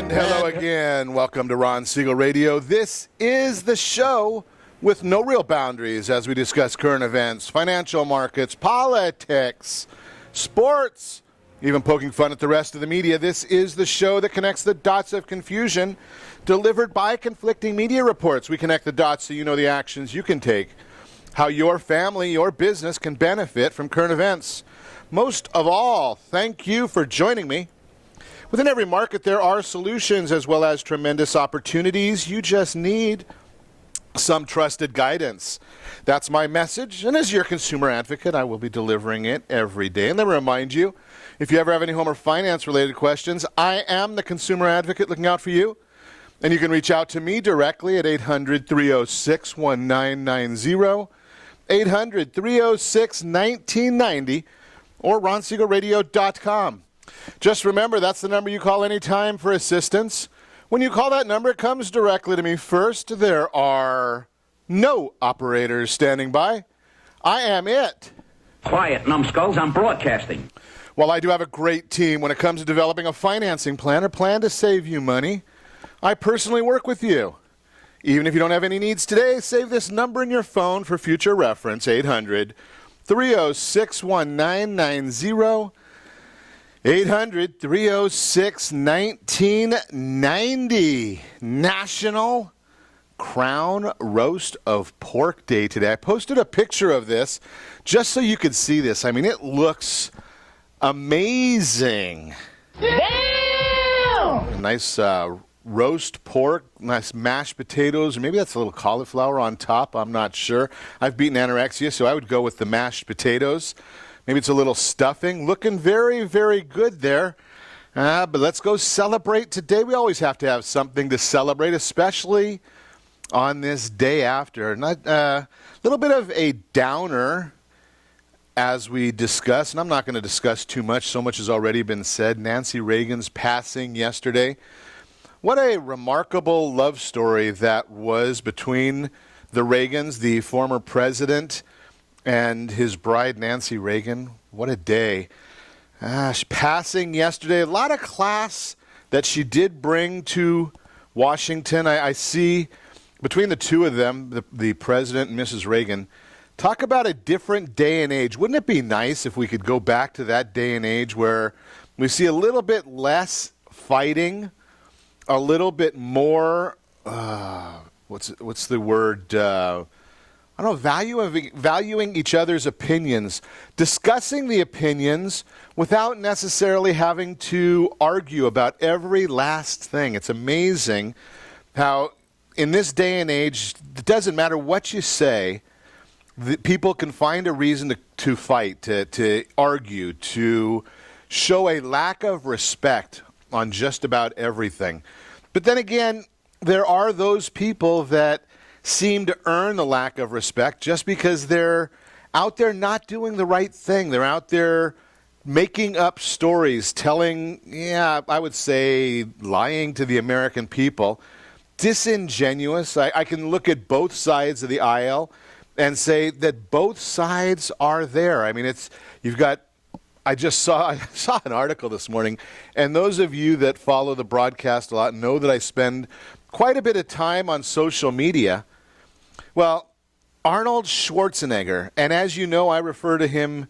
And hello again. Welcome to Ron Siegel Radio. This is the show with no real boundaries as we discuss current events, financial markets, politics, sports, even poking fun at the rest of the media. This is the show that connects the dots of confusion delivered by conflicting media reports. We connect the dots so you know the actions you can take, how your family, your business can benefit from current events. Most of all, thank you for joining me. Within every market, there are solutions as well as tremendous opportunities. You just need some trusted guidance. That's my message, and as your consumer advocate, I will be delivering it every day. And let me remind you, if you ever have any home or finance-related questions, I am the consumer advocate looking out for you. And you can reach out to me directly at 800-306-1990, 800-306-1990, or ronsiegelradio.com. Just remember, that's the number you call anytime for assistance. When you call that number, it comes directly to me first. There are no operators standing by. I am it. Quiet, numbskulls. I'm broadcasting. Well, I do have a great team when it comes to developing a financing plan or plan to save you money. I personally work with you. Even if you don't have any needs today, save this number in your phone for future reference, 800-306-1990. 800-306-1990. National Crown Roast of Pork Day today. I posted a picture of this just so you could see this. I mean, it looks amazing. Damn! A nice roast pork, nice mashed potatoes, or maybe that's a little cauliflower on top. I'm not sure. I've beaten anorexia, so I would go with the mashed potatoes. Maybe it's a little stuffing. Looking very, very good there. But let's go celebrate today. We always have to have something to celebrate, especially on this day after. Not a little bit of a downer as we discuss, and I'm not going to discuss too much. So much has already been said. Nancy Reagan's passing yesterday. What a remarkable love story that was between the Reagans, the former president, and his bride, Nancy Reagan. What a day. She's passing yesterday. A lot of class that she did bring to Washington. I see between the two of them, the president and Mrs. Reagan, talk about a different day and age. Wouldn't it be nice if we could go back to that day and age where we see a little bit less fighting, a little bit more, what's the word, I don't know, valuing each other's opinions, discussing the opinions without necessarily having to argue about every last thing. It's amazing how in this day and age, it doesn't matter what you say, people can find a reason to fight, to argue, to show a lack of respect on just about everything. But then again, there are those people that seem to earn the lack of respect just because they're out there not doing the right thing. They're out there making up stories, telling, I would say lying to the American people. Disingenuous. I can look at both sides of the aisle and say that both sides are there. I mean, I saw an article this morning, and those of you that follow the broadcast a lot know that I spend quite a bit of time on social media. Well, Arnold Schwarzenegger, and as you know, I refer to him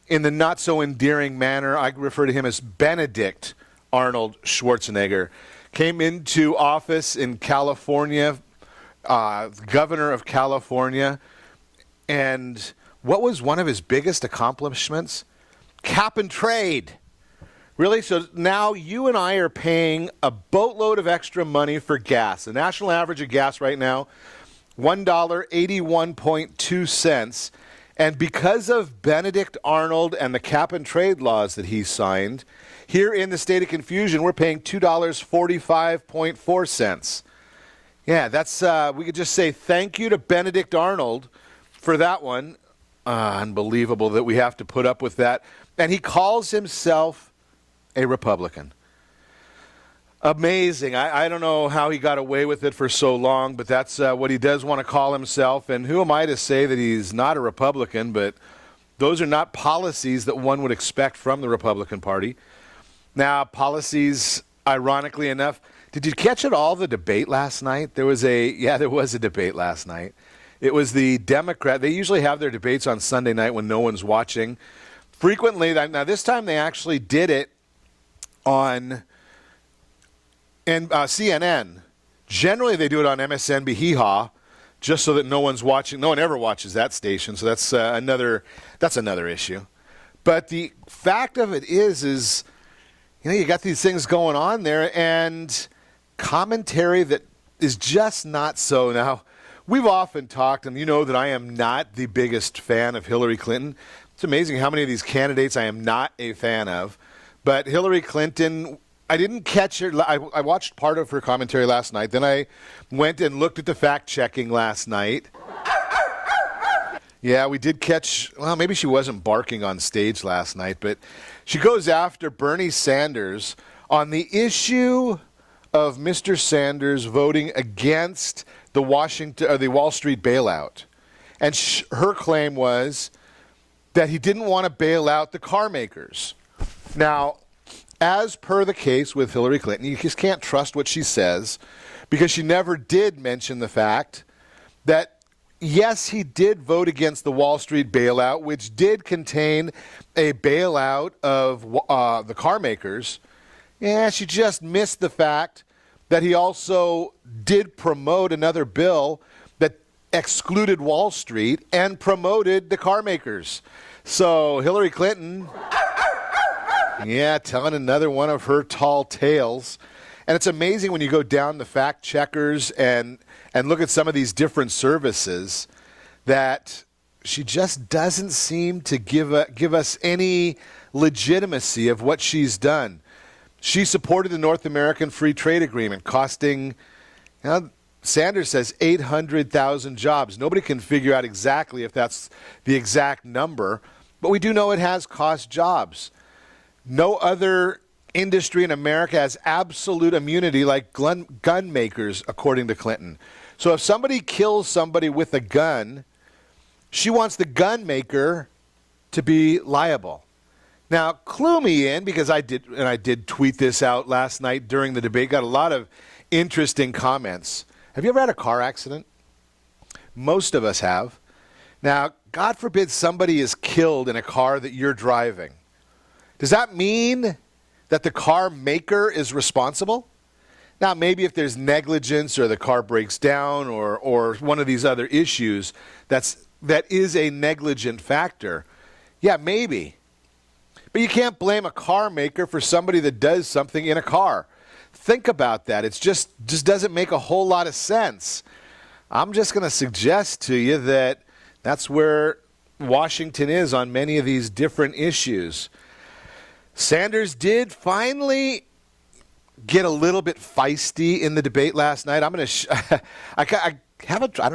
in the not-so-endearing manner. I refer to him as Benedict Arnold Schwarzenegger. Came into office in California, governor of California, and what was one of his biggest accomplishments? Cap and trade. Really? So now you and I are paying a boatload of extra money for gas. The national average of gas right now, $1.81.2. And because of Benedict Arnold and the cap and trade laws that he signed, here in the state of confusion, we're paying $2.45.4. Yeah, that's we could just say thank you to Benedict Arnold for that one. Unbelievable that we have to put up with that. And he calls himself a Republican. Amazing. I don't know how he got away with it for so long, but that's what he does want to call himself. And who am I to say that he's not a Republican? But those are not policies that one would expect from the Republican Party. Now, policies ironically enough. Did you catch it all, the debate last night? There was a debate last night. It was the Democrat. They usually have their debates on Sunday night when no one's watching. Frequently, now this time they actually did it on CNN. Generally, they do it on MSNBC, hee-haw, just so that no one's watching. No one ever watches that station, so that's another issue. But the fact of it is you got these things going on there, and commentary that is just not so. Now, we've often talked, and you know that I am not the biggest fan of Hillary Clinton. It's amazing how many of these candidates I am not a fan of. But Hillary Clinton, I didn't catch her. I watched part of her commentary last night. Then I went and looked at the fact-checking last night. Yeah, we did catch, well, maybe she wasn't barking on stage last night, but she goes after Bernie Sanders on the issue of Mr. Sanders voting against the Wall Street bailout. And her claim was that he didn't want to bail out the car makers. Now, as per the case with Hillary Clinton, you just can't trust what she says, because she never did mention the fact that, yes, he did vote against the Wall Street bailout, which did contain a bailout of the car makers. Yeah, she just missed the fact that he also did promote another bill that excluded Wall Street and promoted the car makers. So Hillary Clinton, telling another one of her tall tales. And it's amazing when you go down the fact checkers and look at some of these different services that she just doesn't seem to give us any legitimacy of what she's done. She supported the North American Free Trade Agreement, costing, Sanders says 800,000 jobs. Nobody can figure out exactly if that's the exact number, but we do know it has cost jobs. No other industry in America has absolute immunity like gun makers, according to Clinton. So if somebody kills somebody with a gun, she wants the gun maker to be liable. Now, clue me in, because I did tweet this out last night during the debate, got a lot of interesting comments. Have you ever had a car accident? Most of us have. Now, God forbid somebody is killed in a car that you're driving. Does that mean that the car maker is responsible? Now, maybe if there's negligence or the car breaks down or one of these other issues that is a negligent factor, yeah, maybe. But you can't blame a car maker for somebody that does something in a car. Think about that. It just doesn't make a whole lot of sense. I'm just going to suggest to you that that's where Washington is on many of these different issues. Sanders did finally get a little bit feisty in the debate last night. I don't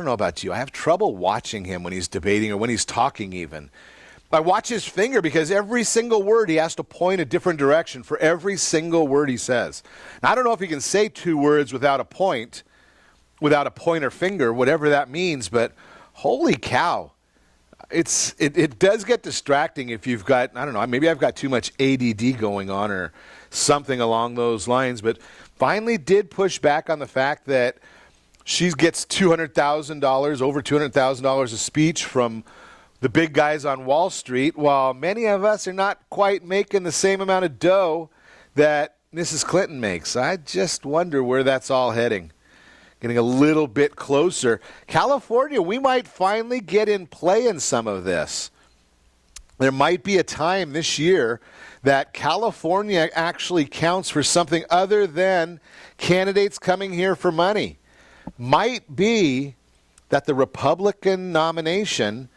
know about you. I have trouble watching him when he's debating or when he's talking even. I watch his finger because every single word he has to point a different direction for every single word he says. Now, I don't know if he can say two words without a pointer finger, whatever that means, but holy cow. It does get distracting if you've got, I don't know, maybe I've got too much ADD going on or something along those lines, but finally did push back on the fact that she gets $200,000, over $200,000 a speech from the big guys on Wall Street, while many of us are not quite making the same amount of dough that Mrs. Clinton makes. I just wonder where that's all heading. Getting a little bit closer. California, we might finally get in play in some of this. There might be a time this year that California actually counts for something other than candidates coming here for money. Might be that the Republican nomination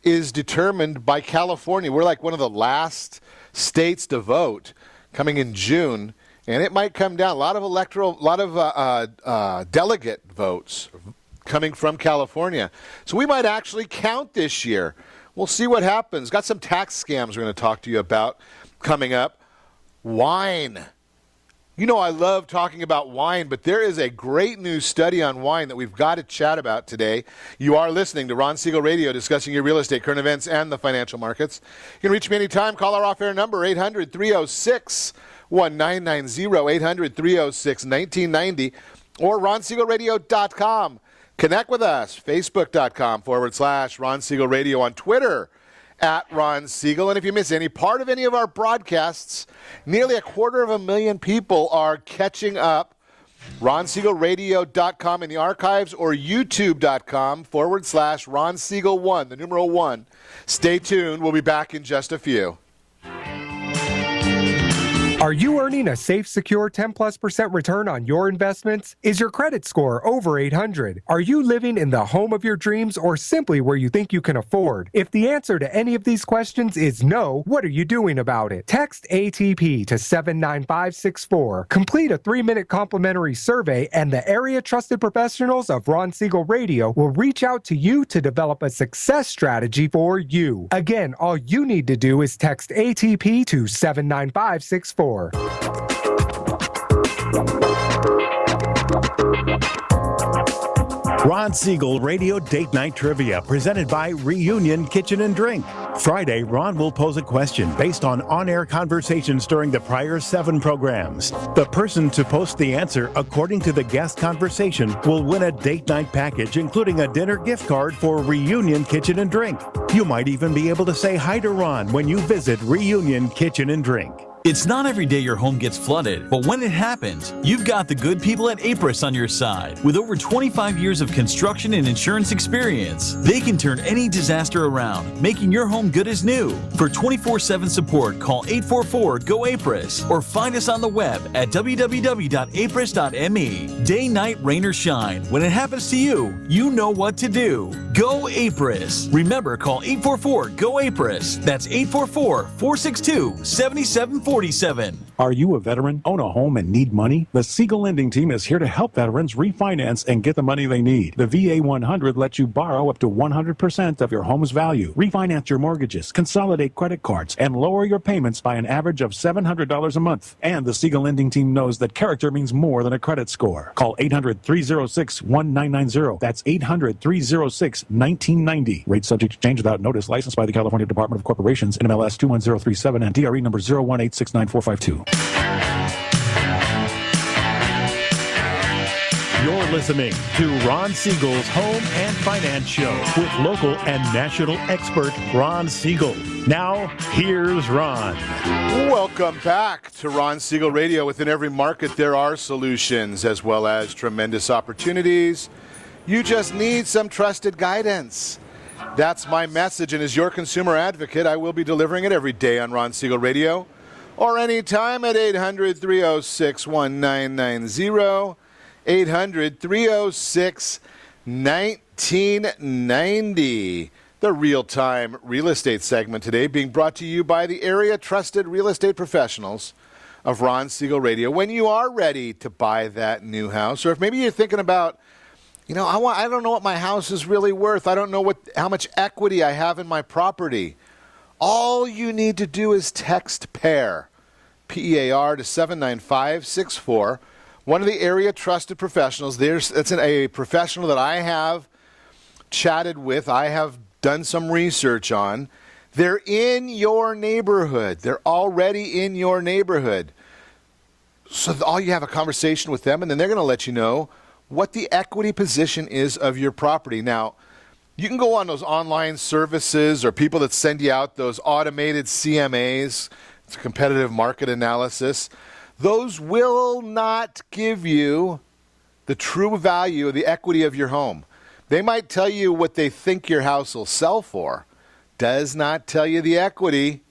is determined by California. We're like one of the last states to vote coming in June, and it might come down. A lot of delegate votes coming from California. So we might actually count this year. We'll see what happens. Got some tax scams we're going to talk to you about coming up. Wine. You know I love talking about wine, but there is a great new study on wine that we've got to chat about today. You are listening to Ron Siegel Radio, discussing your real estate, current events, and the financial markets. You can reach me anytime. Call our off-air number, 800-306-1065. 800-306-1990, or ronsiegelradio.com. Connect with us, facebook.com/Ron Siegel Radio, on Twitter @Ron Siegel. And if you miss any part of any of our broadcasts, nearly 250,000 people are catching up. RonSiegelRadio.com in the archives, or YouTube.com/Ron Siegel 1, the numeral 1. Stay tuned. We'll be back in just a few. Are you earning a safe, secure 10+% return on your investments? Is your credit score over 800? Are you living in the home of your dreams, or simply where you think you can afford? If the answer to any of these questions is no, what are you doing about it? Text ATP to 79564. Complete a 3-minute complimentary survey, and the area trusted professionals of Ron Siegel Radio will reach out to you to develop a success strategy for you. Again, all you need to do is text ATP to 79564. Ron Siegel Radio Date Night Trivia, presented by Reunion Kitchen and Drink. Friday, Ron will pose a question based on-air conversations during the prior 7 programs. The person to post the answer according to the guest conversation will win a date night package, including a dinner gift card for Reunion Kitchen and Drink. You might even be able to say hi to Ron when you visit Reunion Kitchen and Drink. It's not every day your home gets flooded, but when it happens, you've got the good people at Apris on your side. With over 25 years of construction and insurance experience, they can turn any disaster around, making your home good as new. For 24/7 support, call 844-GO-APRIS or find us on the web at www.apris.me. Day, night, rain, or shine, when it happens to you, you know what to do. Go Apris. Remember, call 844-GO-APRIS. That's 844-462-7747. Are you a veteran, own a home, and need money? The Siegel Lending Team is here to help veterans refinance and get the money they need. The VA 100 lets you borrow up to 100% of your home's value, refinance your mortgages, consolidate credit cards, and lower your payments by an average of $700 a month. And the Siegel Lending Team knows that character means more than a credit score. Call 800-306-1990. That's 800-306-1990. Rate subject to change without notice. Licensed by the California Department of Corporations, NMLS 21037, and DRE number 0186945. You're listening to Ron Siegel's Home and Finance Show with local and national expert Ron Siegel. Now, here's Ron. Welcome back to Ron Siegel Radio. Within every market, there are solutions as well as tremendous opportunities. You just need some trusted guidance. That's my message, and as your consumer advocate, I will be delivering it every day on Ron Siegel Radio, or anytime at 800-306-1990, 800-306-1990. The real-time real estate segment today being brought to you by the area trusted real estate professionals of Ron Siegel Radio. When you are ready to buy that new house, or if maybe you're thinking about, I don't know what my house is really worth. I don't know how much equity I have in my property. All you need to do is text PAIR, P-E-A-R, to 79564. One of the area trusted professionals, it's a professional that I have chatted with, I have done some research on. They're in your neighborhood. They're already in your neighborhood. So all you have a conversation with them, and then they're going to let you know what the equity position is of your property. Now, you can go on those online services or people that send you out those automated CMAs. It's a competitive market analysis. Those will not give you the true value of the equity of your home. They might tell you what they think your house will sell for. Does not tell you the equity.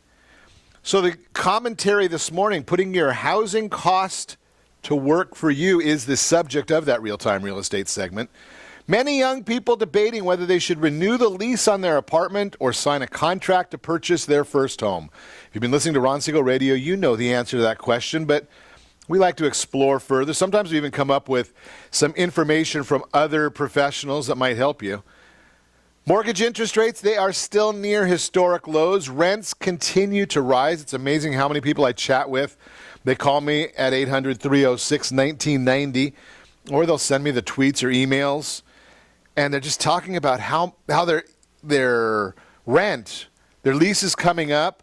So the commentary this morning, putting your housing cost to work for you, is the subject of that real-time real estate segment. Many young people debating whether they should renew the lease on their apartment or sign a contract to purchase their first home. If you've been listening to Ron Siegel Radio, you know the answer to that question, but we like to explore further. Sometimes we even come up with some information from other professionals that might help you. Mortgage interest rates, they are still near historic lows. Rents continue to rise. It's amazing how many people I chat with. They call me at 800-306-1990, or they'll send me the tweets or emails, and they're just talking about how their rent, their lease is coming up,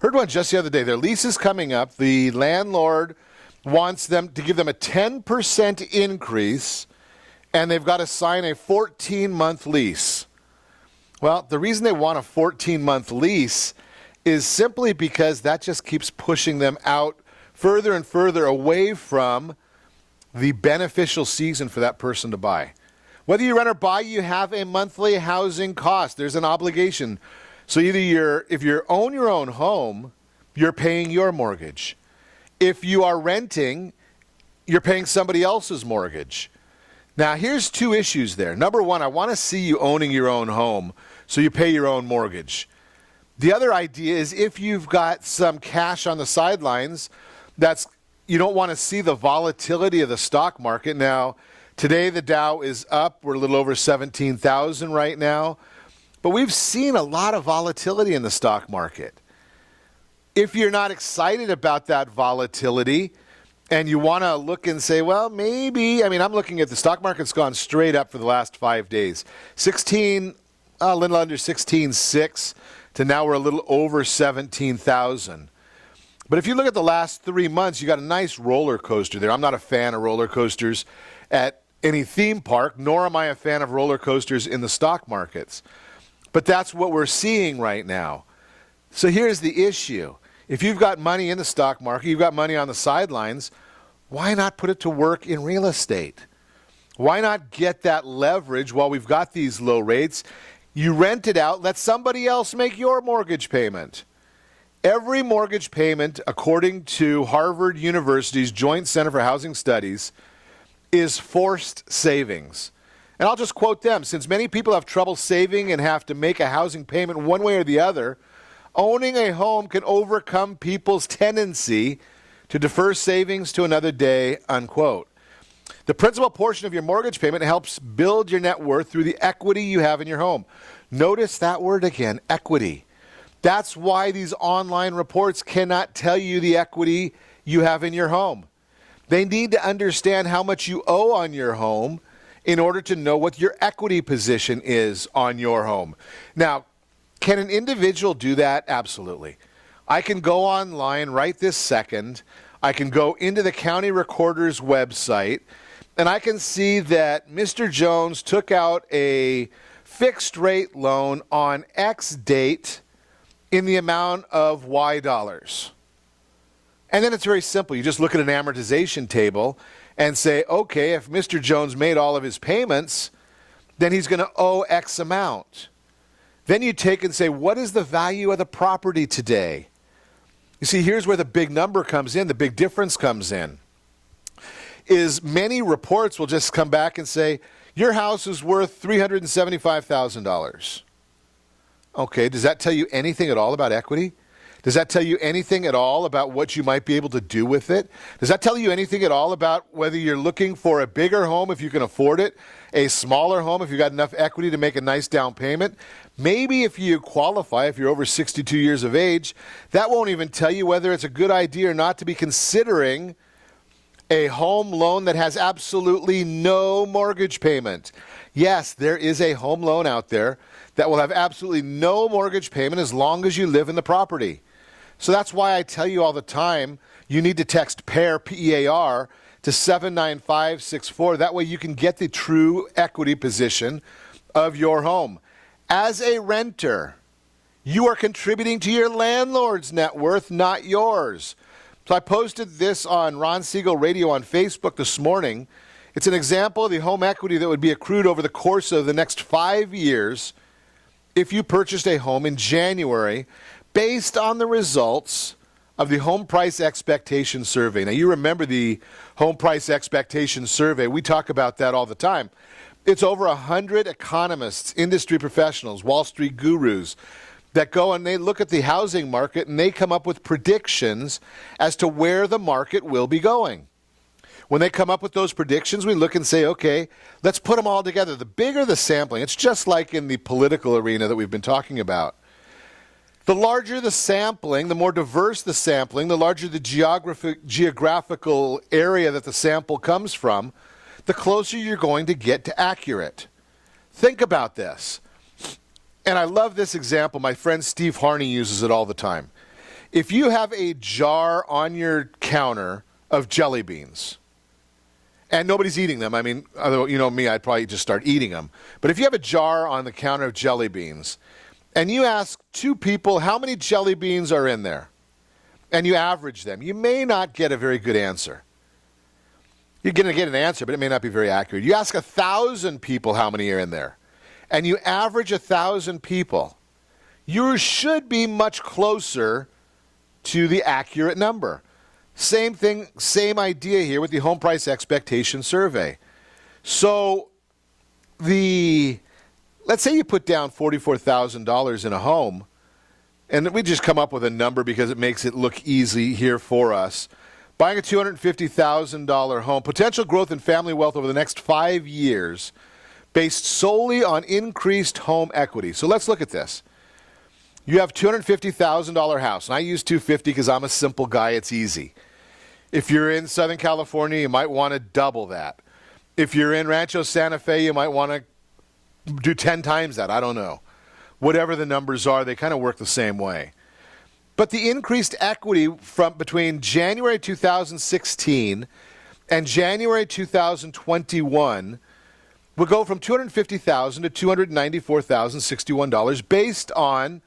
Heard one just the other day. Their lease is coming up. The landlord wants them to give them a 10% increase, and they've got to sign a 14-month lease. Well, the reason they want a 14-month lease is simply because that just keeps pushing them out further and further away from the beneficial season for that person to buy. Whether you rent or buy, you have a monthly housing cost. There's an obligation. So either if you own your own home, you're paying your mortgage. If you are renting, you're paying somebody else's mortgage. Now, here's two issues there. Number one, I want to see you owning your own home, so you pay your own mortgage. The other idea is if you've got some cash on the sidelines, you don't want to see the volatility of the stock market. Now, today the Dow is up. We're a little over 17,000 right now. But we've seen a lot of volatility in the stock market. If you're not excited about that volatility and you want to look and say, well, maybe, I'm looking at the stock market's gone straight up for the last 5 days. A little under 16.6 to now we're a little over 17,000. But if you look at the last 3 months, you got a nice roller coaster there. I'm not a fan of roller coasters at any theme park, nor am I a fan of roller coasters in the stock markets. But that's what we're seeing right now. So here's the issue. If you've got money in the stock market, you've got money on the sidelines, why not put it to work in real estate? Why not get that leverage while we've got these low rates? You rent it out, let somebody else make your mortgage payment. Every mortgage payment, according to Harvard University's Joint Center for Housing Studies, is forced savings. And I'll just quote them. Since many people have trouble saving and have to make a housing payment one way or the other, owning a home can overcome people's tendency to defer savings to another day, unquote. The principal portion of your mortgage payment helps build your net worth through the equity you have in your home. Notice that word again, equity. That's why these online reports cannot tell you the equity you have in your home. They need to understand how much you owe on your home in order to know what your equity position is on your home. Now, can an individual do that? Absolutely. I can go online right this second. I can go into the county recorder's website, and I can see that Mr. Jones took out a fixed rate loan on X date in the amount of Y dollars. And then it's very simple. You just look at an amortization table and say, okay, if Mr. Jones made all of his payments, then he's going to owe X amount. Then you take and say, what is the value of the property today? You see, here's where the big number comes in, the big difference comes in, is many reports will just come back and say, your house is worth $375,000. Okay, does that tell you anything at all about equity? Does that tell you anything at all about what you might be able to do with it? Does that tell you anything at all about whether you're looking for a bigger home if you can afford it, a smaller home if you've got enough equity to make a nice down payment? Maybe if you qualify, if you're over 62 years of age, that won't even tell you whether it's a good idea or not to be considering a home loan that has absolutely no mortgage payment. Yes, there is a home loan out there that will have absolutely no mortgage payment as long as you live in the property. So that's why I tell you all the time, you need to text PAIR, P-E-A-R, to 79564. That way you can get the true equity position of your home. As a renter, you are contributing to your landlord's net worth, not yours. So I posted this on Ron Siegel Radio on Facebook this morning. It's an example of the home equity that would be accrued over the course of the next 5 years if you purchased a home in January based on the results of the Home Price Expectation Survey. Now, you remember the Home Price Expectation Survey. We talk about that all the time. It's over 100 economists, industry professionals, Wall Street gurus that go and they look at the housing market and they come up with predictions as to where the market will be going. When they come up with those predictions, we look and say, okay, let's put them all together. The bigger the sampling, it's just like in the political arena that we've been talking about. The larger the sampling, the more diverse the sampling, the larger the geographical area that the sample comes from, the closer you're going to get to accurate. Think about this. And I love this example. My friend Steve Harney uses it all the time. If you have a jar on your counter of jelly beans, and nobody's eating them, I mean, although you know me, I'd probably just start eating them. But if you have a jar on the counter of jelly beans, and you ask two people how many jelly beans are in there, and you average them, you may not get a very good answer. You're going to get an answer, but it may not be very accurate. You ask 1,000 people how many are in there, and you average 1,000 people, you should be much closer to the accurate number. Same thing, same idea here with the home price expectation survey. So let's say you put down $44,000 in a home, and we just come up with a number because it makes it look easy here for us. Buying a $250,000 home, potential growth in family wealth over the next 5 years based solely on increased home equity. So let's look at this. You have $250,000 house, and I use $250 because I'm a simple guy, it's easy. If you're in Southern California, you might want to double that. If you're in Rancho Santa Fe, you might want to do 10 times that, I don't know. Whatever the numbers are, they kind of work the same way. But the increased equity from between January 2016 and January 2021 will go from $250,000 to $294,061 based on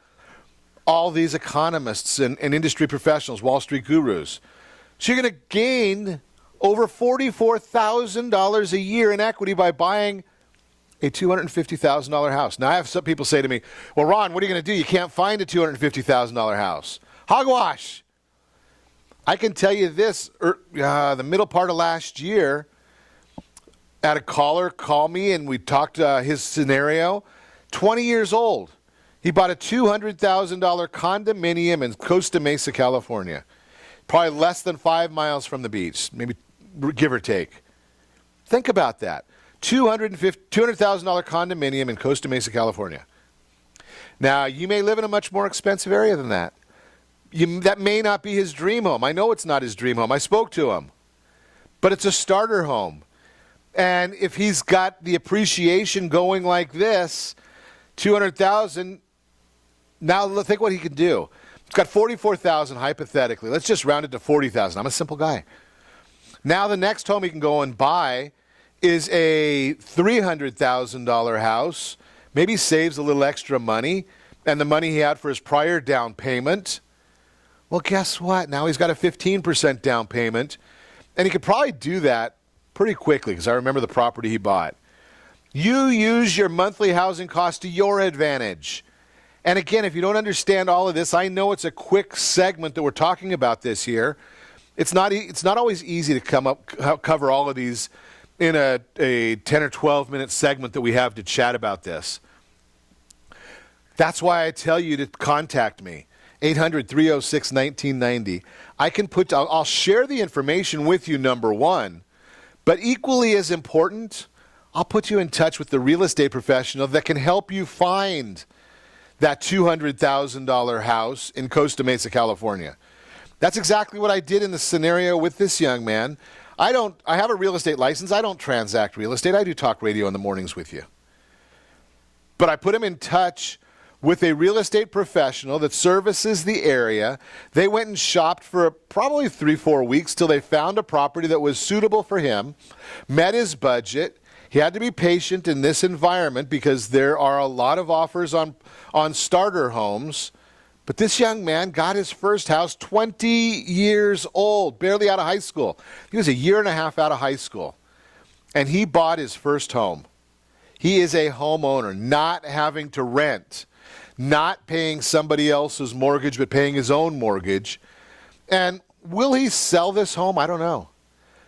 all these economists and industry professionals, Wall Street gurus. So you're going to gain over $44,000 a year in equity by buying a $250,000 house. Now, I have some people say to me, well, Ron, what are you going to do? You can't find a $250,000 house. Hogwash. I can tell you this, the middle part of last year, I had a caller call me and we talked his scenario. 20 years old. He bought a $200,000 condominium in Costa Mesa, California. Probably less than 5 miles from the beach, maybe give or take. Think about that. $200,000 condominium in Costa Mesa, California. Now, you may live in a much more expensive area than that. That may not be his dream home. I know it's not his dream home. I spoke to him. But it's a starter home. And if he's got the appreciation going like this, $200,000, now think what he can do. He's got $44,000 hypothetically. Let's just round it to $40,000. I'm a simple guy. Now the next home he can go and buy is a $300,000 house. Maybe saves a little extra money, and the money he had for his prior down payment. Well, guess what? Now he's got a 15% down payment, and he could probably do that pretty quickly because I remember the property he bought. You use your monthly housing cost to your advantage. And again, if you don't understand all of this, I know it's a quick segment that we're talking about this here. It's not always easy to cover all of these in a 10 or 12 minute segment that we have to chat about this. That's why I tell you to contact me. 800-306-1990. I'll share the information with you, number one, but equally as important, I'll put you in touch with the real estate professional that can help you find that $200,000 house in Costa Mesa, California. That's exactly what I did in the scenario with this young man. I have a real estate license. I don't transact real estate. I do talk radio in the mornings with you. But I put him in touch with a real estate professional that services the area. They went and shopped for probably 3-4 weeks till they found a property that was suitable for him, met his budget. He had to be patient in this environment because there are a lot of offers on starter homes. But this young man got his first house 20 years old, barely out of high school. He was a year and a half out of high school. And he bought his first home. He is a homeowner, not having to rent, not paying somebody else's mortgage, but paying his own mortgage. And will he sell this home? I don't know.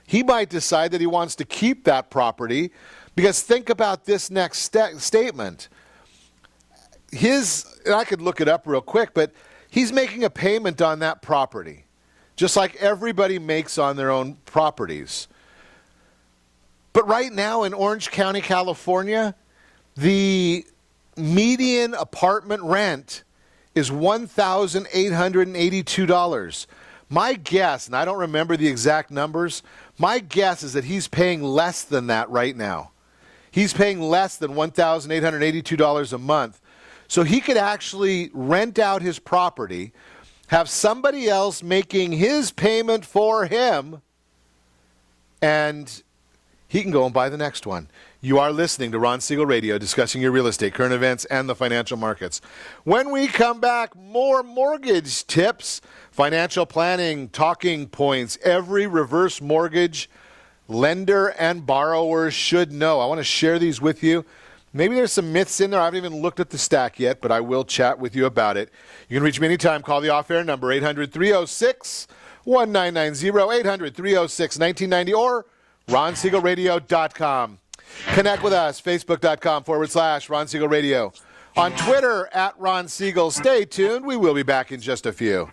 He might decide that he wants to keep that property because think about this next statement. I could look it up real quick, but he's making a payment on that property, just like everybody makes on their own properties. But right now in Orange County, California, the median apartment rent is $1,882. My guess, and I don't remember the exact numbers, my guess is that he's paying less than that right now. He's paying less than $1,882 a month. So he could actually rent out his property have somebody else making his payment for him, and he can go and buy the next one. You are listening to Ron Siegel Radio, discussing your real estate, current events, and the financial markets. When we come back, more mortgage tips, financial planning, talking points, every reverse mortgage lender and borrower should know. I want to share these with you. Maybe there's some myths in there. I haven't even looked at the stack yet, but I will chat with you about it. You can reach me anytime. Call the off-air number, 800-306-1990, 800-306-1990, or RonSiegelRadio.com. Connect with us, Facebook.com/Ron Siegel Radio. On Twitter, @Ron Siegel. Stay tuned. We will be back in just a few.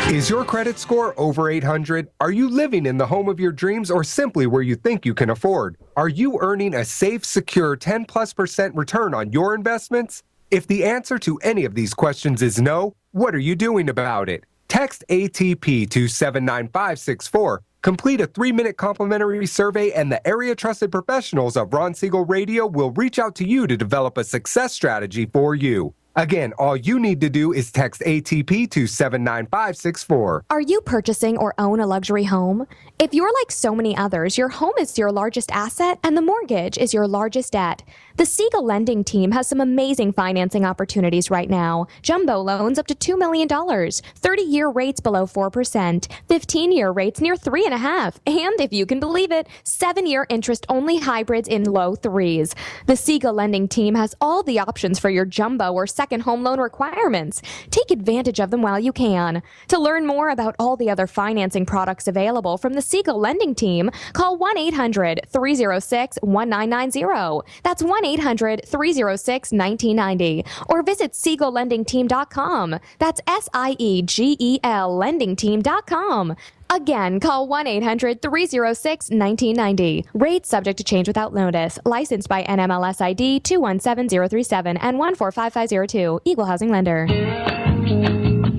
Is your credit score over 800? Are you living in the home of your dreams or simply where you think you can afford? Are you earning a safe, secure 10+% return on your investments? If the answer to any of these questions is no, what are you doing about it? Text ATP to 79564. Complete a 3-minute complimentary survey, and the area trusted professionals of Ron Siegel Radio will reach out to you to develop a success strategy for you. Again, all you need to do is text ATP to 79564. Are you purchasing or own a luxury home? If you're like so many others, your home is your largest asset and the mortgage is your largest debt. The Siegel lending team has some amazing financing opportunities right now. Jumbo loans up to $2 million, 30-year rates below 4%, 15-year rates near 3.5%, and if you can believe it, 7-year interest-only hybrids in low 3s. The Siegel lending team has all the options for your jumbo or second home loan requirements. Take advantage of them while you can. To learn more about all the other financing products available from the Siegel lending team, call 1-800-306-1990. That's 1-800-306-1990. Or visit SiegelLendingTeam.com. That's SIEGEL LendingTeam.com. Again, call 1-800-306-1990. Rates subject to change without notice. Licensed by NMLS ID 217037 and 145502. Equal housing lender.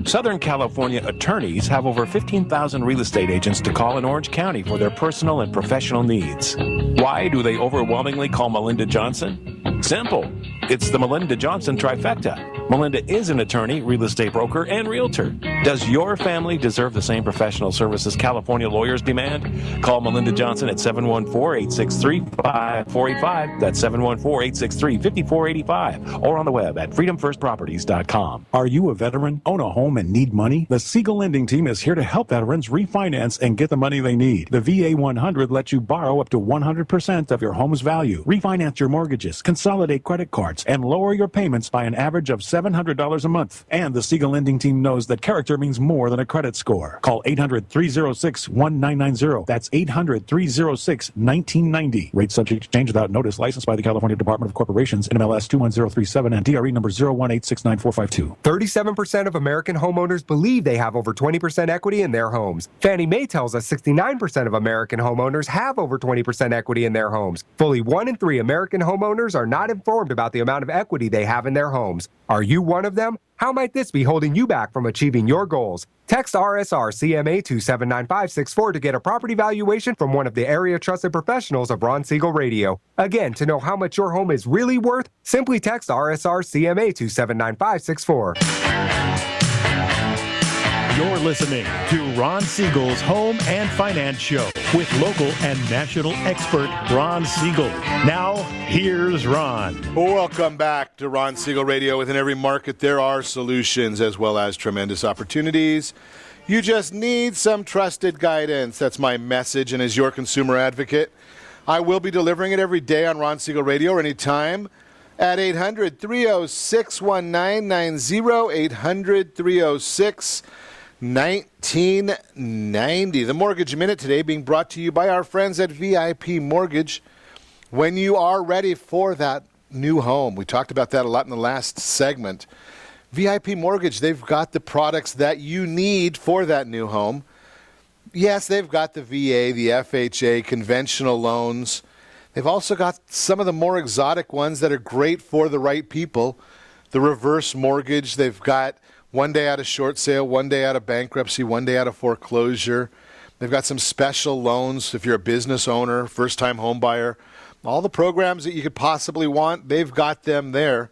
Southern California attorneys have over 15,000 real estate agents to call in Orange County for their personal and professional needs. Why do they overwhelmingly call Melinda Johnson? Simple. It's the Melinda Johnson trifecta. Melinda is an attorney, real estate broker, and realtor. Does your family deserve the same professional services California lawyers demand? Call Melinda Johnson at 714-863-5485. That's 714-863-5485. Or on the web at freedomfirstproperties.com. Are you a veteran, own a home, and need money? The Siegel lending team is here to help veterans refinance and get the money they need. The VA 100 lets you borrow up to 100% of your home's value, refinance your mortgages, consolidate credit cards, and lower your payments by an average of $700 a month. And the Siegel lending team knows that character means more than a credit score. Call 800-306-1990. That's 800-306-1990. Rate subject to change without notice. Licensed by the California Department of Corporations, NMLS 21037, and DRE number 018694452. 37% of American homeowners believe they have over 20% equity in their homes. Fannie Mae tells us 69% of American homeowners have over 20% equity in their homes. Fully 1 in 3 American homeowners are not informed about the amount of equity they have in their homes. Are you one of them? How might this be holding you back from achieving your goals? Text RSR CMA to 79564 to get a property valuation from one of the area trusted professionals of Ron Siegel Radio. Again, to know how much your home is really worth, simply text RSR CMA to 79564. You're listening to Ron Siegel's Home and Finance Show with local and national expert Ron Siegel. Now, here's Ron. Welcome back to Ron Siegel Radio. Within every market, there are solutions as well as tremendous opportunities. You just need some trusted guidance. That's my message. And as your consumer advocate, I will be delivering it every day on Ron Siegel Radio or anytime at 800-306-1990, 800-306-1990. The Mortgage Minute today being brought to you by our friends at VIP Mortgage. When you are ready for that new home, we talked about that a lot in the last segment. VIP Mortgage, they've got the products that you need for that new home. Yes, they've got the VA, the FHA, conventional loans. They've also got some of the more exotic ones that are great for the right people. The reverse mortgage, they've got 1 day out of short sale, 1 day out of bankruptcy, 1 day out of foreclosure. They've got some special loans if you're a business owner, first-time home buyer. All the programs that you could possibly want, they've got them there.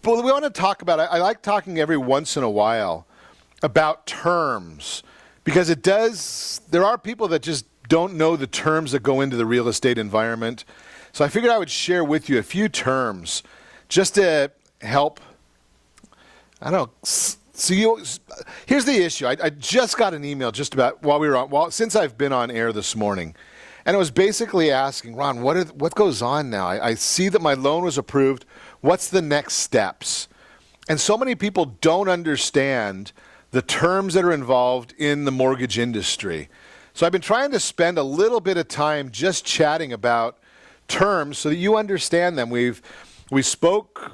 But we want to talk about, I like talking every once in a while about terms, because there are people that just don't know the terms that go into the real estate environment. So I figured I would share with you a few terms just to help, I don't know. So here's the issue. I just got an email just about since I've been on air this morning. And it was basically asking, Ron, what goes on now? I see that my loan was approved. What's the next steps? And so many people don't understand the terms that are involved in the mortgage industry. So I've been trying to spend a little bit of time just chatting about terms so that you understand them. We spoke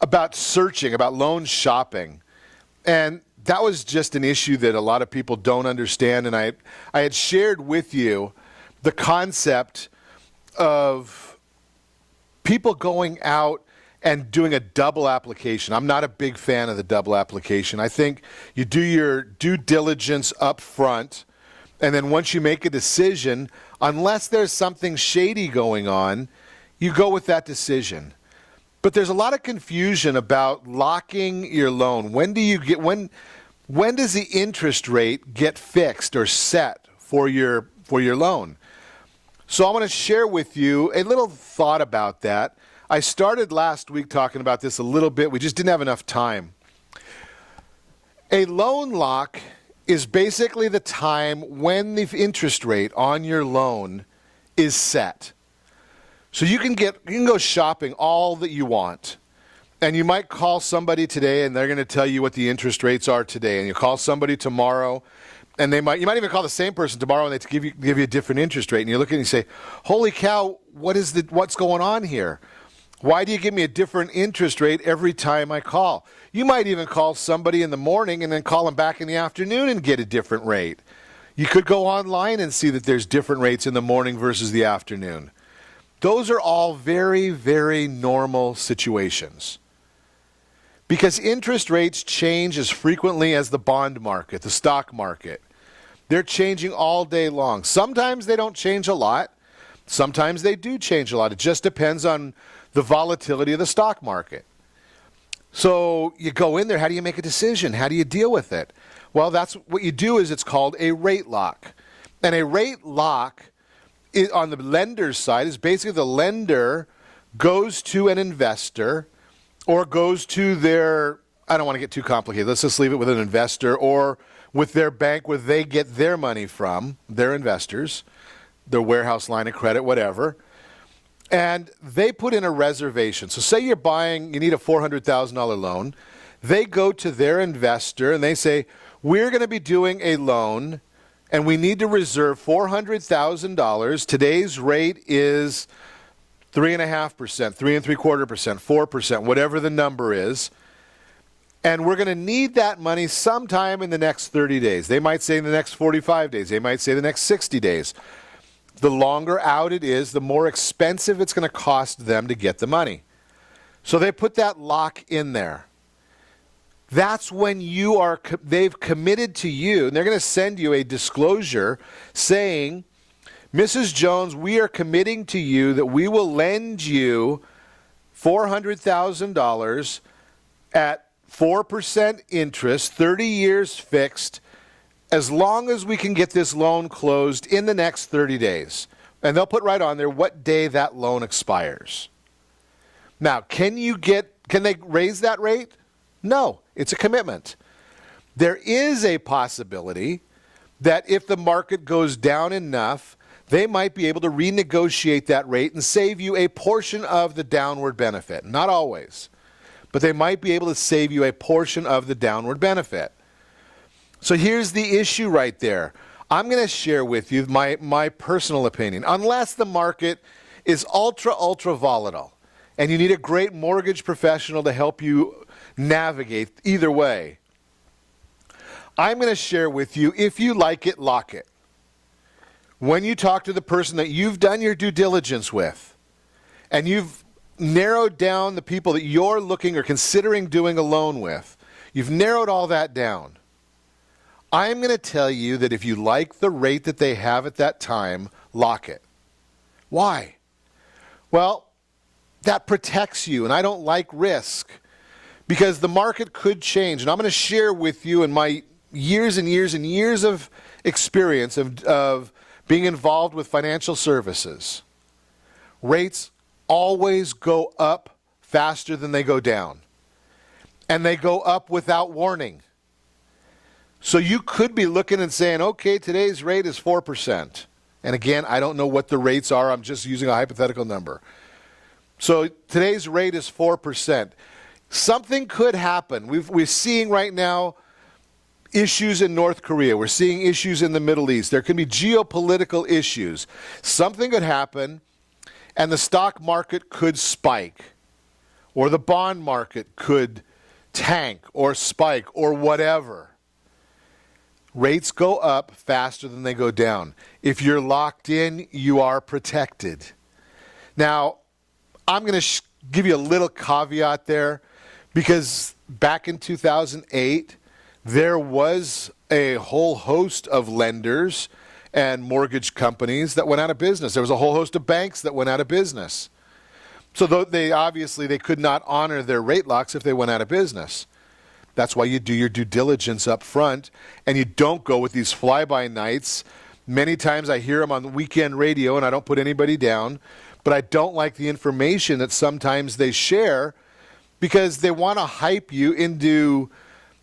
about searching, about loan shopping. And that was just an issue that a lot of people don't understand. And I had shared with you the concept of people going out and doing a double application. I'm not a big fan of the double application. I think you do your due diligence up front, and then once you make a decision, unless there's something shady going on, you go with that decision. But there's a lot of confusion about locking your loan. When does the interest rate get fixed or set for your loan? So I want to share with you a little thought about that. I started last week talking about this a little bit. We just didn't have enough time. A loan lock is basically the time when the interest rate on your loan is set. So you can go shopping all that you want. And you might call somebody today and they're going to tell you what the interest rates are today. And you call somebody tomorrow and you might even call the same person tomorrow and they give you a different interest rate. And you look at it and you say, holy cow, what's going on here? Why do you give me a different interest rate every time I call? You might even call somebody in the morning and then call them back in the afternoon and get a different rate. You could go online and see that there's different rates in the morning versus the afternoon. Those are all very, very normal situations. Because interest rates change as frequently as the bond market, the stock market. They're changing all day long. Sometimes they don't change a lot. Sometimes they do change a lot. It just depends on the volatility of the stock market. So you go in there, how do you make a decision? How do you deal with it? Well, that's what you do. It's called a rate lock. And a rate lock on the lender's side is basically the lender goes to an investor or goes to their, I don't want to get too complicated, let's just leave it with an investor or with their bank where they get their money from, their investors, their warehouse line of credit, whatever, and they put in a reservation. So say you need a $400,000 loan. They go to their investor and they say, we're going to be doing a loan and we need to reserve $400,000. Today's rate is 3.5%, 3.75%, 4%, whatever the number is. And we're going to need that money sometime in the next 30 days. They might say in the next 45 days. They might say the next 60 days. The longer out it is, the more expensive it's going to cost them to get the money. So they put that lock in there. That's when they've committed to you, and they're going to send you a disclosure saying, Mrs. Jones, we are committing to you that we will lend you $400,000 at 4% interest, 30 years fixed, as long as we can get this loan closed in the next 30 days. And they'll put right on there what day that loan expires. Now, can they raise that rate? No, it's a commitment. There is a possibility that if the market goes down enough, they might be able to renegotiate that rate and save you a portion of the downward benefit. Not always, but they might be able to save you a portion of the downward benefit. So here's the issue right there. I'm going to share with you my personal opinion. Unless the market is ultra volatile and you need a great mortgage professional to help you navigate either way, I'm going to share with you, if you like it, lock it. When you talk to the person that you've done your due diligence with and you've narrowed down the people that you're looking or considering doing a loan with, you've narrowed all that down. I'm going to tell you that if you like the rate that they have at that time, lock it. Why? Well, that protects you, and I don't like risk because the market could change. And I'm going to share with you in my years and years and years of experience of being involved with financial services. Rates always go up faster than they go down. And they go up without warning. So you could be looking and saying, okay, today's rate is 4%. And again, I don't know what the rates are. I'm just using a hypothetical number. So today's rate is 4%. Something could happen. We're seeing right now issues in North Korea. We're seeing issues in the Middle East. There can be geopolitical issues. Something could happen, and the stock market could spike, or the bond market could tank or spike or whatever. Rates go up faster than they go down. If you're locked in, you are protected. Now, I'm going to give you a little caveat there, because back in 2008, there was a whole host of lenders and mortgage companies that went out of business. There was a whole host of banks that went out of business. So they could not honor their rate locks if they went out of business. That's why you do your due diligence up front, and you don't go with these fly-by-nights. Many times I hear them on the weekend radio, and I don't put anybody down, but I don't like the information that sometimes they share because they want to hype you into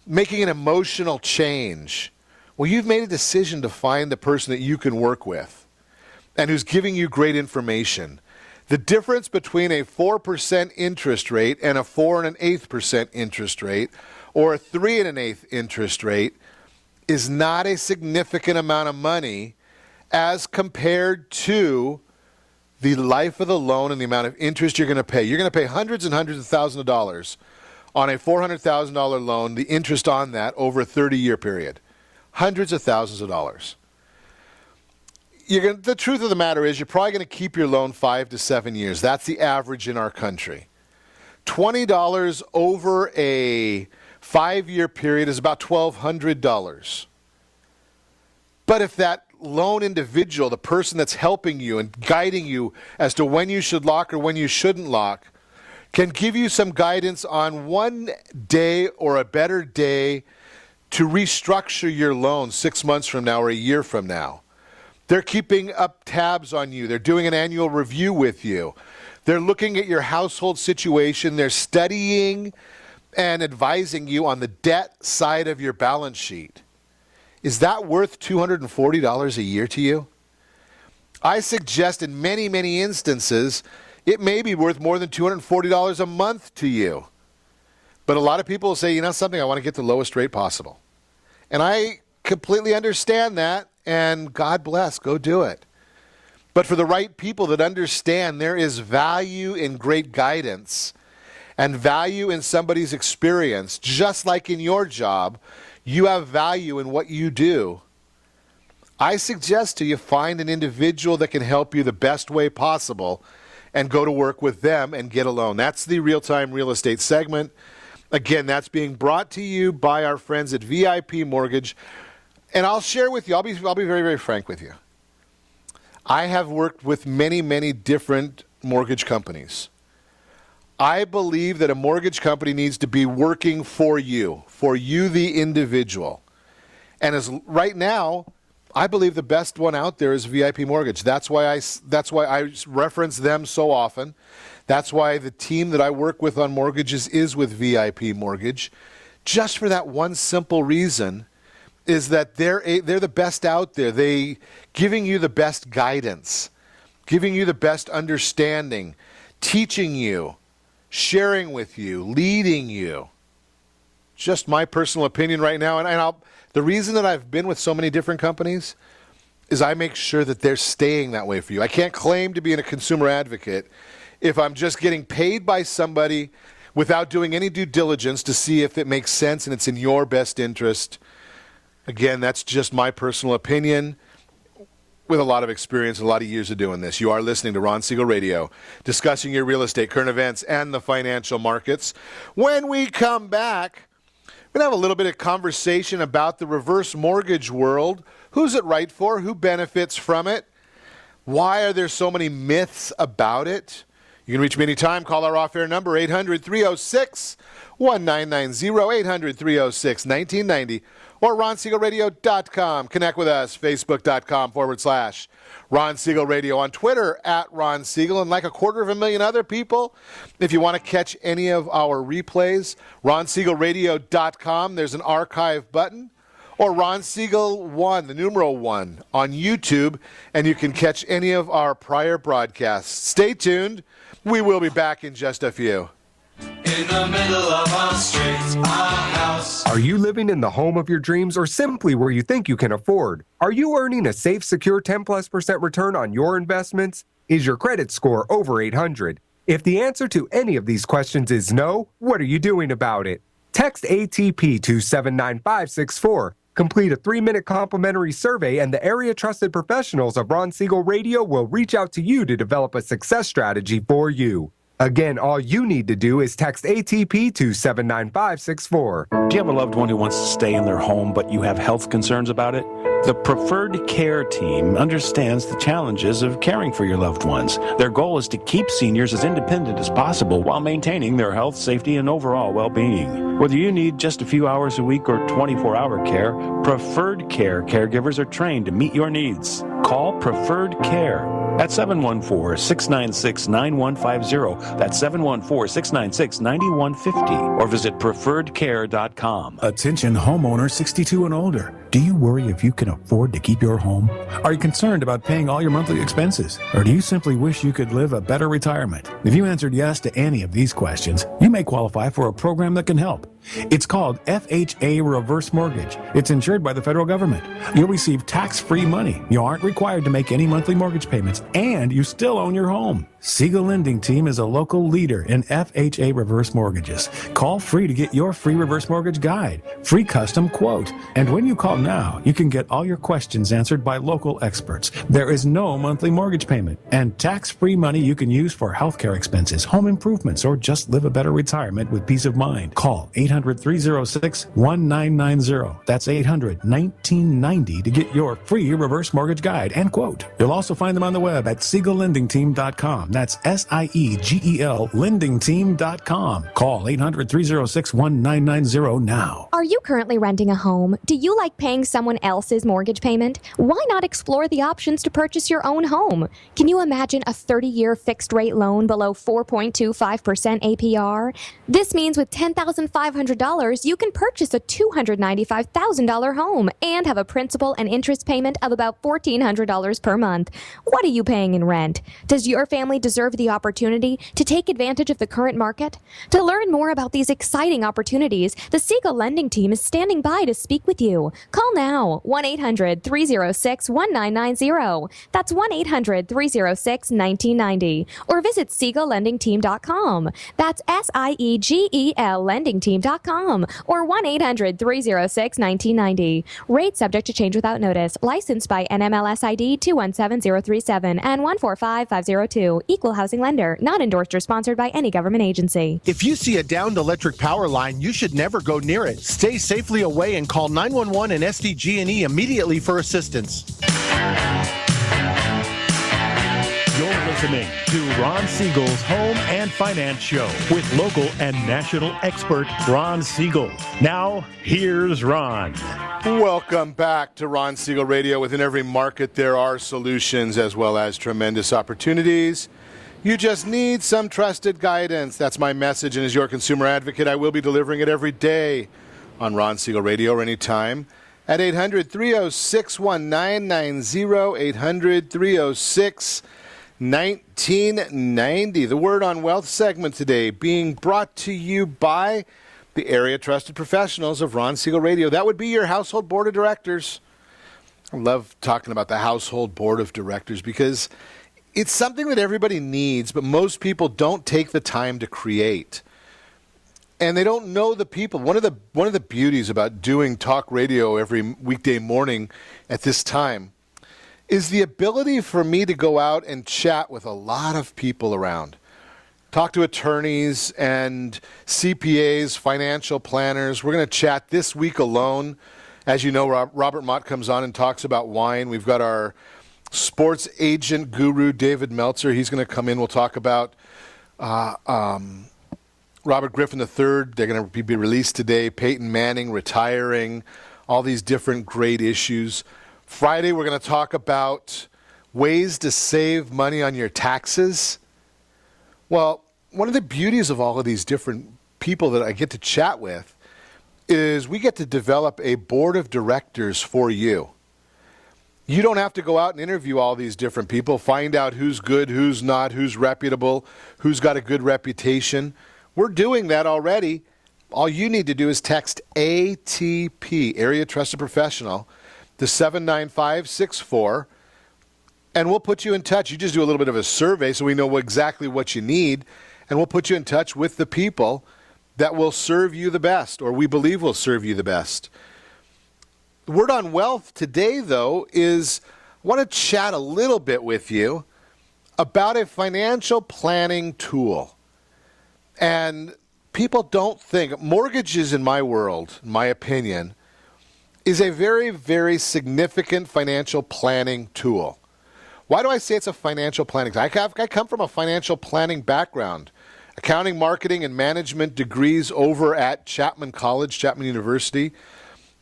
making an emotional change. Well, you've made a decision to find the person that you can work with and who's giving you great information. The difference between a 4% interest rate and a 4 1/8% interest rate or a 3 1/8 interest rate is not a significant amount of money as compared to the life of the loan and the amount of interest you're going to pay. You're going to pay hundreds and hundreds of thousands of dollars on a $400,000 loan, the interest on that over a 30-year period. Hundreds of thousands of dollars. The truth of the matter is you're probably going to keep your loan 5 to 7 years. That's the average in our country. $20 over a 5-year period is about $1,200. But if that loan individual, the person that's helping you and guiding you as to when you should lock or when you shouldn't lock, can give you some guidance on one day or a better day to restructure your loan 6 months from now or a year from now. They're keeping up tabs on you. They're doing an annual review with you. They're looking at your household situation. They're studying and advising you on the debt side of your balance sheet. Is that worth $240 a year to you? I suggest in many, many instances, it may be worth more than $240 a month to you. But a lot of people will say, you know something, I want to get the lowest rate possible. And I completely understand that, and God bless, go do it. But for the right people that understand there is value in great guidance and value in somebody's experience, just like in your job, you have value in what you do. I suggest to you find an individual that can help you the best way possible and go to work with them and get a loan. That's the Real-Time Real Estate segment. Again, that's being brought to you by our friends at VIP Mortgage. And I'll share with you, I'll be very, very frank with you. I have worked with many, many different mortgage companies. I believe that a mortgage company needs to be working for you the individual. And as right now, I believe the best one out there is VIP Mortgage. That's why I reference them so often. That's why the team that I work with on mortgages is with VIP Mortgage. Just for that one simple reason is that they're the best out there. They giving you the best guidance, giving you the best understanding, teaching you, sharing with you, leading you. Just my personal opinion right now. And the reason that I've been with so many different companies is I make sure that they're staying that way for you. I can't claim to be a consumer advocate if I'm just getting paid by somebody without doing any due diligence to see if it makes sense and it's in your best interest. Again, that's just my personal opinion with a lot of experience, a lot of years of doing this. You are listening to Ron Siegel Radio, discussing your real estate, current events, and the financial markets. When we come back, we're going to have a little bit of conversation about the reverse mortgage world. Who's it right for? Who benefits from it? Why are there so many myths about it? You can reach me anytime. Call our off-air number, 800-306-1990, 800-306-1990, or RonSiegelRadio.com. Connect with us, Facebook.com/Ron Siegel Radio, on Twitter @Ron Siegel, and like 250,000 other people, if you want to catch any of our replays, RonSiegelRadio.com. There's an archive button. Or Ron Siegel 1, the numeral 1, on YouTube, and you can catch any of our prior broadcasts. Stay tuned. We will be back in just a few. In the middle of our streets, our house. Are you living in the home of your dreams or simply where you think you can afford? Are you earning a safe, secure 10+% return on your investments? Is your credit score over 800? If the answer to any of these questions is no, what are you doing about it? Text ATP to 79564. Complete a 3-minute complimentary survey, and the area trusted professionals of Ron Siegel Radio will reach out to you to develop a success strategy for you. Again, all you need to do is text ATP to 79564. Do you have a loved one who wants to stay in their home, but you have health concerns about it? The Preferred Care team understands the challenges of caring for your loved ones. Their goal is to keep seniors as independent as possible while maintaining their health, safety, and overall well-being. Whether you need just a few hours a week or 24-hour care, Preferred Care caregivers are trained to meet your needs. Call Preferred Care at 714-696-9150. That's 714-696-9150. Or visit preferredcare.com. Attention homeowner 62 and older. Do you worry if you can afford to keep your home? Are you concerned about paying all your monthly expenses? Or do you simply wish you could live a better retirement? If you answered yes to any of these questions, you may qualify for a program that can help. It's called FHA Reverse Mortgage. It's insured by the federal government. You'll receive tax-free money. You aren't required to make any monthly mortgage payments, and you still own your home. Siegel Lending Team is a local leader in FHA reverse mortgages. Call free to get your free reverse mortgage guide, free custom quote. And when you call now, you can get all your questions answered by local experts. There is no monthly mortgage payment and tax-free money you can use for healthcare expenses, home improvements, or just live a better retirement with peace of mind. Call 800-306-1990. That's 800-1990 to get your free reverse mortgage guide and quote. You'll also find them on the web at SiegelLendingTeam.com. That's SIEGEL lendingteam.com. Call 800-306-1990 now. Are you currently renting a home? Do you like paying someone else's mortgage payment? Why not explore the options to purchase your own home? Can you imagine a 30-year fixed-rate loan below 4.25% APR? This means with $10,500, you can purchase a $295,000 home and have a principal and interest payment of about $1,400 per month. What are you paying in rent? Does your family deserve the opportunity to take advantage of the current market? To learn more about these exciting opportunities, the Siegel Lending Team is standing by to speak with you. Call now, 1-800-306-1990. That's 1-800-306-1990. Or visit SiegelLendingTeam.com. That's SIEGEL LendingTeam.com. Or 1-800-306-1990. Rate subject to change without notice. Licensed by NMLS ID 217037 and 145502. Equal housing lender. Not endorsed or sponsored by any government agency. If you see a downed electric power line, you should never go near it. Stay safely away and call 911 and SDG&E immediately for assistance. You're listening to Ron Siegel's Home and Finance Show with local and national expert Ron Siegel. Now, here's Ron. Welcome back to Ron Siegel Radio. Within every market, there are solutions as well as tremendous opportunities. You just need some trusted guidance. That's my message, and as your consumer advocate, I will be delivering it every day on Ron Siegel Radio or anytime at 800-306-1990, 800-306-1990. The Word on Wealth segment today being brought to you by the area trusted professionals of Ron Siegel Radio. That would be your household board of directors. I love talking about the household board of directors because it's something that everybody needs, but most people don't take the time to create. And they don't know the people. One of the beauties about doing talk radio every weekday morning at this time is the ability for me to go out and chat with a lot of people around. Talk to attorneys and CPAs, financial planners. We're going to chat this week alone. As you know, Robert Mott comes on and talks about wine. We've got our sports agent guru, David Meltzer. He's going to come in. We'll talk about Robert Griffin III, they're going to be released today. Peyton Manning retiring, all these different great issues. Friday, we're going to talk about ways to save money on your taxes. Well, one of the beauties of all of these different people that I get to chat with is we get to develop a board of directors for you. You don't have to go out and interview all these different people, find out who's good, who's not, who's reputable, who's got a good reputation. We're doing that already. All you need to do is text ATP, Area Trusted Professional, to 79564, and we'll put you in touch. You just do a little bit of a survey so we know exactly what you need, and we'll put you in touch with the people that will serve you the best, or we believe will serve you the best. The word on wealth today, though, is I want to chat a little bit with you about a financial planning tool. And people don't think, mortgages in my world, in my opinion, is a very, very significant financial planning tool. Why do I say it's a financial planning? I come from a financial planning background. Accounting, marketing, and management degrees over at Chapman College, Chapman University.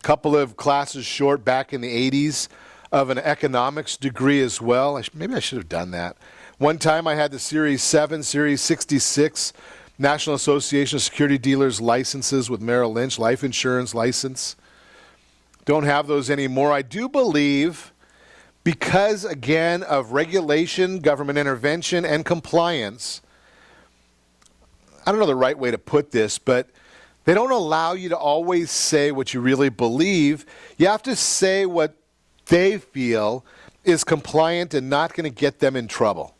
A couple of classes short back in the 80s of an economics degree as well. Maybe I should have done that. One time I had the Series 7, Series 66, National Association of Security Dealers licenses with Merrill Lynch, life insurance license. Don't have those anymore. I do believe, because, again, of regulation, government intervention, and compliance, I don't know the right way to put this, but they don't allow you to always say what you really believe. You have to say what they feel is compliant and not going to get them in trouble.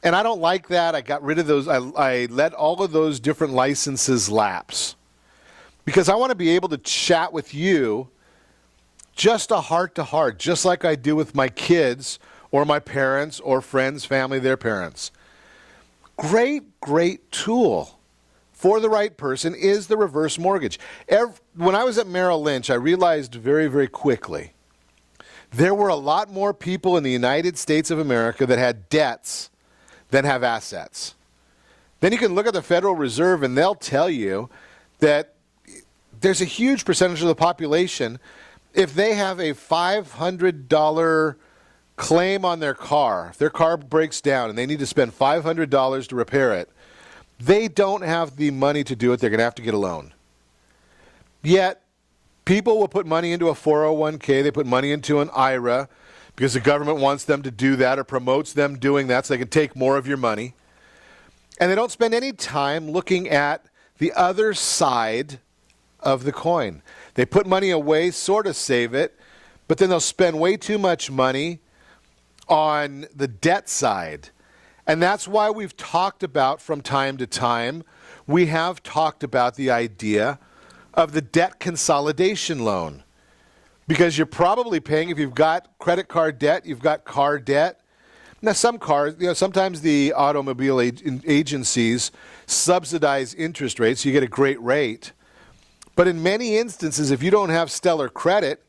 And I don't like that. I got rid of those. I let all of those different licenses lapse. Because I want to be able to chat with you just a heart-to-heart, just like I do with my kids or my parents or friends, family, their parents. Great, great tool for the right person is the reverse mortgage. When I was at Merrill Lynch, I realized very, very quickly there were a lot more people in the United States of America that had debts than have assets. Then you can look at the Federal Reserve and they'll tell you that there's a huge percentage of the population, if they have a $500 claim on their car, if their car breaks down and they need to spend $500 to repair it, they don't have the money to do it. They're going to have to get a loan. Yet, people will put money into a 401k, they put money into an IRA, because the government wants them to do that or promotes them doing that so they can take more of your money. And they don't spend any time looking at the other side of the coin. They put money away, sort of save it, but then they'll spend way too much money on the debt side. And that's why we've talked about, from time to time, we have talked about the idea of the debt consolidation loan. Because you're probably paying, if you've got credit card debt, you've got car debt. Now, some cars, sometimes the automobile agencies subsidize interest rates, so you get a great rate. But in many instances, if you don't have stellar credit,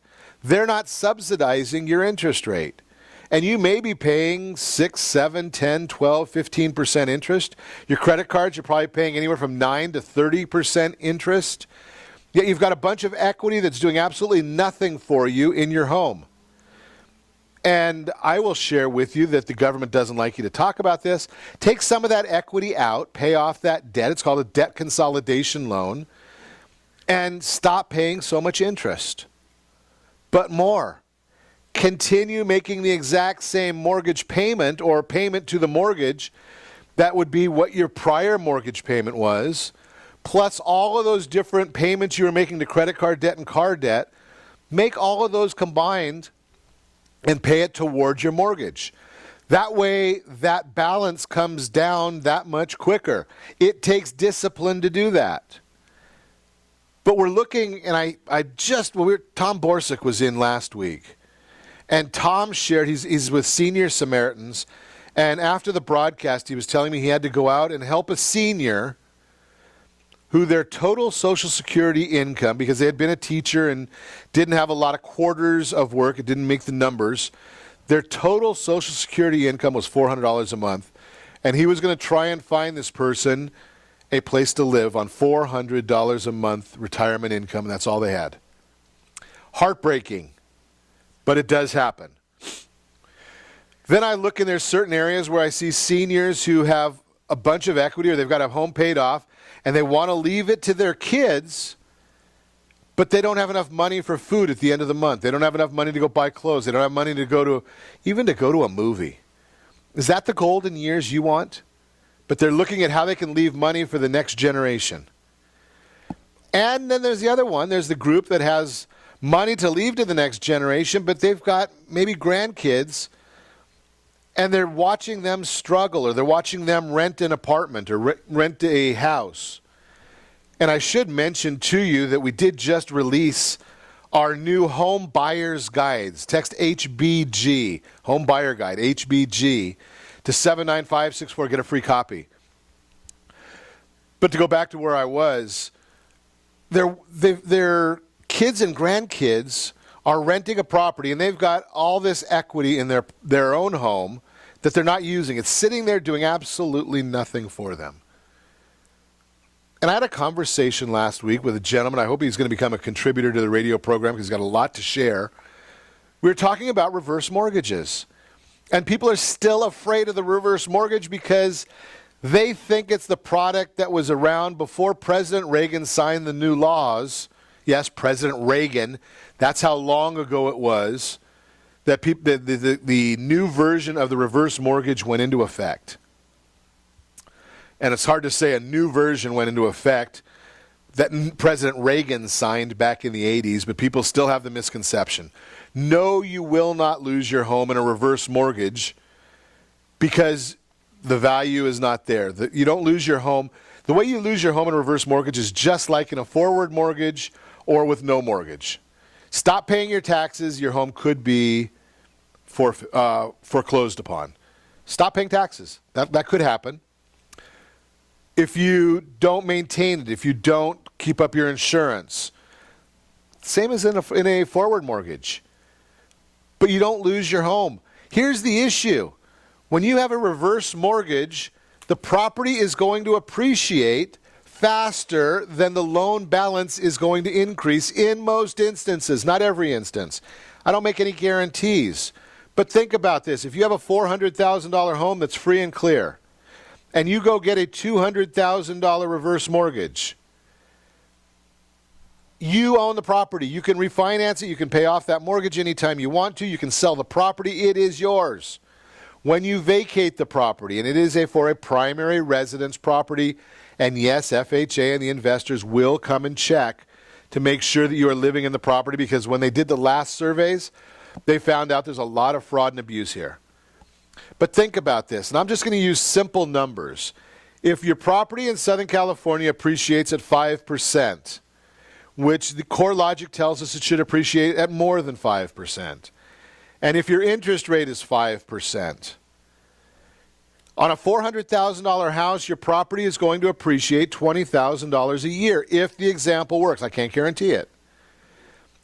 they're not subsidizing your interest rate. And you may be paying 6, 7, 10, 12, 15% interest. Your credit cards, you're probably paying anywhere from 9 to 30% interest. Yet you've got a bunch of equity that's doing absolutely nothing for you in your home. And I will share with you that the government doesn't like you to talk about this. Take some of that equity out, pay off that debt. It's called a debt consolidation loan. And stop paying so much interest. But more, continue making the exact same mortgage payment or payment to the mortgage. That would be what your prior mortgage payment was, plus all of those different payments you were making to credit card debt and car debt. Make all of those combined and pay it towards your mortgage. That way, that balance comes down that much quicker. It takes discipline to do that. But we're looking, and Tom Borsick was in last week, and Tom shared, he's with Senior Samaritans, and after the broadcast, he was telling me he had to go out and help a senior who their total Social Security income, because they had been a teacher and didn't have a lot of quarters of work, it didn't make the numbers, their total Social Security income was $400 a month, And he was going to try and find this person a place to live on $400 a month retirement income, and that's all they had. Heartbreaking, but it does happen. Then I look, and there's certain areas where I see seniors who have a bunch of equity, or they've got a home paid off, and they want to leave it to their kids, but they don't have enough money for food at the end of the month. They don't have enough money to go buy clothes. They don't have money to go to, even to go to a movie. Is that the golden years you want? But they're looking at how they can leave money for the next generation. And then there's the other one. There's the group that has money to leave to the next generation, but they've got maybe grandkids, and they're watching them struggle, or they're watching them rent an apartment or rent a house. And I should mention to you that we did just release our new home buyer's guides. Text HBG, home buyer guide, HBG, to 79564. Get a free copy. But to go back to where I was, their kids and grandkids are renting a property, and they've got all this equity in their own home that they're not using. It's sitting there doing absolutely nothing for them. And I had a conversation last week with a gentleman. I hope he's going to become a contributor to the radio program because he's got a lot to share. We were talking about reverse mortgages. And people are still afraid of the reverse mortgage because they think it's the product that was around before President Reagan signed the new laws. Yes, President Reagan. That's how long ago it was that the new version of the reverse mortgage went into effect. And it's hard to say a new version went into effect that President Reagan signed back in the 80s, but people still have the misconception. No, you will not lose your home in a reverse mortgage because the value is not there. You don't lose your home. The way you lose your home in a reverse mortgage is just like in a forward mortgage or with no mortgage. Stop paying your taxes, your home could be foreclosed upon. Stop paying taxes. That could happen. If you don't maintain it, if you don't keep up your insurance, same as in a forward mortgage. But you don't lose your home. Here's the issue. When you have a reverse mortgage, the property is going to appreciate faster than the loan balance is going to increase in most instances, not every instance. I don't make any guarantees. But think about this. If you have a $400,000 home that's free and clear, and you go get a $200,000 reverse mortgage, you own the property. You can refinance it. You can pay off that mortgage anytime you want to. You can sell the property. It is yours. When you vacate the property, and it is for a primary residence property, and yes, FHA and the investors will come and check to make sure that you are living in the property, because when they did the last surveys, they found out there's a lot of fraud and abuse here. But think about this, and I'm just going to use simple numbers. If your property in Southern California appreciates at 5%, which the core logic tells us it should appreciate at more than 5%, and if your interest rate is 5%, on a $400,000 house, your property is going to appreciate $20,000 a year, if the example works. I can't guarantee it.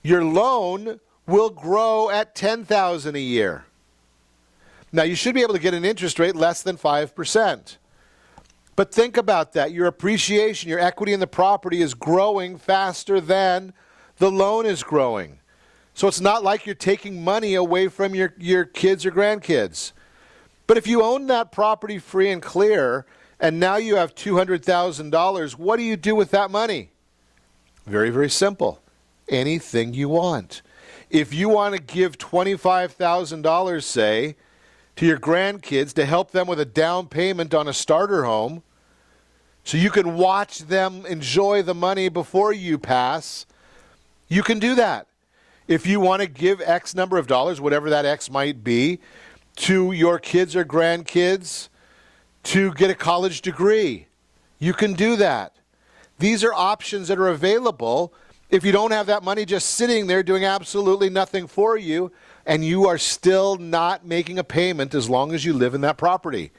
Your loan will grow at $10,000 a year. Now, you should be able to get an interest rate less than 5%. But think about that. Your appreciation, your equity in the property is growing faster than the loan is growing. So it's not like you're taking money away from your kids or grandkids. But if you own that property free and clear, and now you have $200,000, what do you do with that money? Very, very simple. Anything you want. If you want to give $25,000, say, to your grandkids to help them with a down payment on a starter home, so you can watch them enjoy the money before you pass, you can do that. If you want to give X number of dollars, whatever that X might be, to your kids or grandkids to get a college degree, you can do that. These are options that are available if you don't have that money just sitting there doing absolutely nothing for you, and you are still not making a payment as long as you live in that property.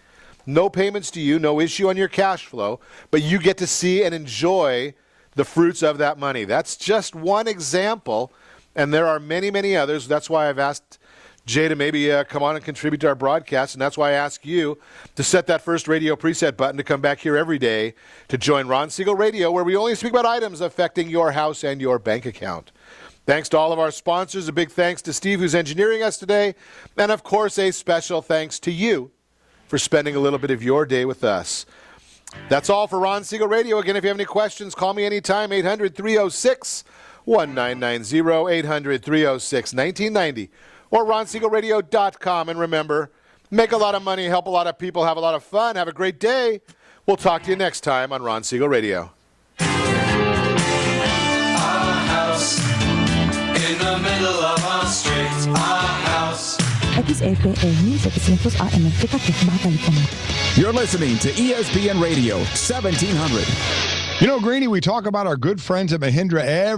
No payments to you, no issue on your cash flow, but you get to see and enjoy the fruits of that money. That's just one example, and there are many, many others. That's why I've asked Jay to maybe come on and contribute to our broadcast, and that's why I ask you to set that first radio preset button to come back here every day to join Ron Siegel Radio, where we only speak about items affecting your house and your bank account. Thanks to all of our sponsors. A big thanks to Steve, who's engineering us today, and of course a special thanks to you for spending a little bit of your day with us. That's all for Ron Siegel Radio. Again, if you have any questions, call me anytime, 800-306-1990, 800-306-1990, or ronsiegelradio.com. And remember, make a lot of money, help a lot of people, have a lot of fun, have a great day. We'll talk to you next time on Ron Siegel Radio. Our house in the middle of our street. Our house. XFAA 1700 AM Baja California. You're listening to ESPN Radio 1700. You know, Greeny, we talk about our good friends at Mahindra every